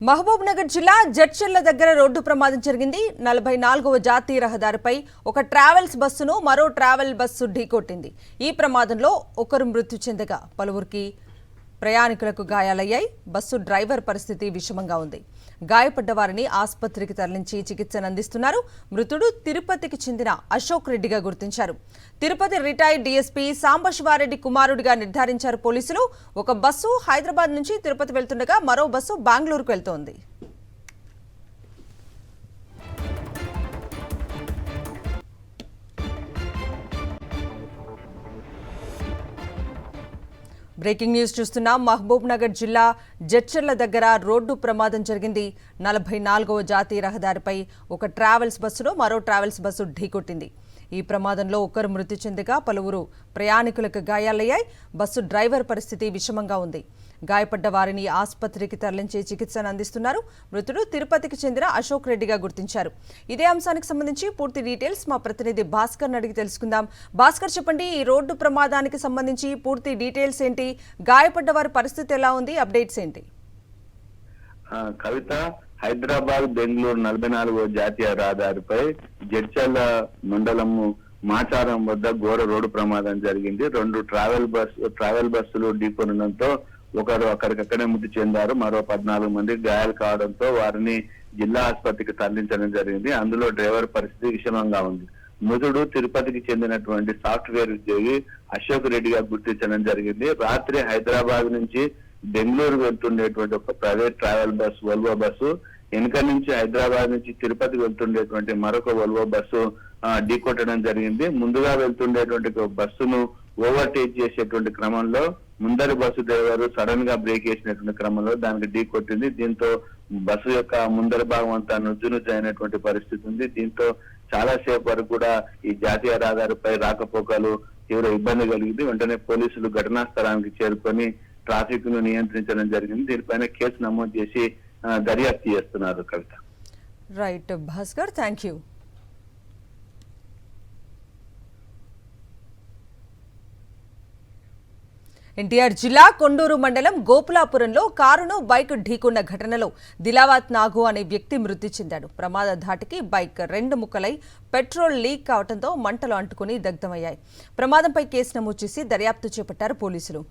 మహబూబ్ నగర్ జిల్లా జడ్చర్ల దగ్గర రోడ్డు ప్రమాదం జరిగింది. 44వ జాతీయ రహదారిపై ఒక ట్రావెల్స్ బస్సును మరో ట్రావెల్ బస్సు ఢీకొట్టింది. ఈ ప్రమాదంలో ఒకరు మృతి చెందగా పలువురికి ప్రయాణికులకు గాయాలయ్యాయి. బస్సు డ్రైవర్ పరిస్థితి విషమంగా ఉంది. గాయపడ్డ వారిని ఆసుపత్రికి తరలించి చికిత్సను అందిస్తున్నారు. మృతుడు తిరుపతికి చెందిన అశోక్ రెడ్డిగా గుర్తించారు. తిరుపతి రిటైర్డ్ డీఎస్పీ సాంబశివారెడ్డి కుమారుడిగా నిర్ధారించారు పోలీసులు. ఒక బస్సు హైదరాబాద్ నుంచి తిరుపతి వెళ్తుండగా మరో బస్సు బెంగళూరుకు వెళ్తోంది. బ్రేకింగ్ న్యూస్ చూస్తున్నాం. మహబూబ్ నగర్ జిల్లా జడ్చర్ల దగ్గర రోడ్డు ప్రమాదం జరిగింది. 44వ జాతీయ రహదారిపై ఒక ట్రావెల్స్ బస్సులో మరో ట్రావెల్స్ బస్సు ఢీకొట్టింది. ఈ ప్రమాదంలో ఒకరు మృతి చెందగా పలువురు ప్రయాణికులకు గాయాలయ్యాయి. బస్సు డ్రైవర్ పరిస్థితి విషమంగా ఉంది. గాయపడ్డ వారిని ఆసుపత్రికి తరలించి చికిత్సను అందిస్తున్నారు. మృతుడు తిరుపతికి చెందిన అశోక్ రెడ్డిగా గుర్తించారు. ఇదే అంశానికి సంబంధించి పూర్తి డీటెయిల్స్ మా ప్రతినిధి భాస్కర్ అడిగి తెలుసుకుందాం. భాస్కర్, చెప్పండి, ఈ రోడ్డు ప్రమాదానికి సంబంధించి పూర్తి డీటెయిల్స్ ఏంటి? గాయపడ్డ వారి పరిస్థితి ఎలా ఉంది? అప్డేట్స్ ఏంటి? కవిత, హైదరాబాద్ బెంగళూరు 44వ జాతీయ రహదారిపై జడ్చర్ల మండలము మాచారం వద్ద ఘోర రోడ్డు ప్రమాదం జరిగింది. రెండు ట్రావెల్ బస్సులు ఢీకొనడంతో ఒకరు అక్కడికక్కడే మృతి చెందారు. మరో 14 మంది గాయాలు కావడంతో వారిని జిల్లా ఆసుపత్రికి తరలించడం జరిగింది. అందులో డ్రైవర్ పరిస్థితి విషమంగా ఉంది. మృతుడు తిరుపతికి చెందినటువంటి సాఫ్ట్వేర్ ఉద్యోగి అశోక్ రెడ్డిగా గుర్తించడం జరిగింది. రాత్రి హైదరాబాద్ నుంచి బెంగళూరు వెళ్తుండేటువంటి ఒక private travel bus Volvo bus వెనుక నుంచి హైదరాబాద్ నుంచి తిరుపతి వెళ్తుండేటువంటి మరొక వోల్వో బస్సు ఢీకొట్టడం జరిగింది. ముందుగా వెళ్తుండేటువంటి బస్సును ఓవర్టేక్ చేసేటువంటి క్రమంలో ముందరి బస్సు డ్రైవర్ సడన్ గా బ్రేక్ వేసినటువంటి క్రమంలో దానికి ఢీకొట్టింది. దీంతో బస్సు యొక్క ముందరి భాగం అంతా నుజ్జు అయినటువంటి పరిస్థితి ఉంది. దీంతో చాలా సేపు వరకు కూడా ఈ జాతీయ రహదారిపై రాకపోకలు తీవ్ర ఇబ్బంది కలిగింది. వెంటనే పోలీసులు ఘటనా స్థలానికి చేరుకొని ట్రాఫిక్ ను నియంత్రించడం జరిగింది. దీనిపైన కేసు నమోదు చేసి దర్యాప్తు చేస్తున్నారు. Kavitha. Right Bhaskar, thank you. NTR జిల్లా కొండూరు మండలం గోపులాపురంలో కారును బైక్ ఢీకొన్న ఘటనలో దిలావత్ నాగు అనే వ్యక్తి మృతి చెందాడు. ప్రమాద ధాటికి బైక్ 2 ముక్కలై పెట్రోల్ లీక్ కావడంతో మంటలు అంటుకుని దగ్ధమయ్యాయి. ప్రమాదంపై కేసు నమోదు చేసి దర్యాప్తు చేపట్టారు పోలీసులు.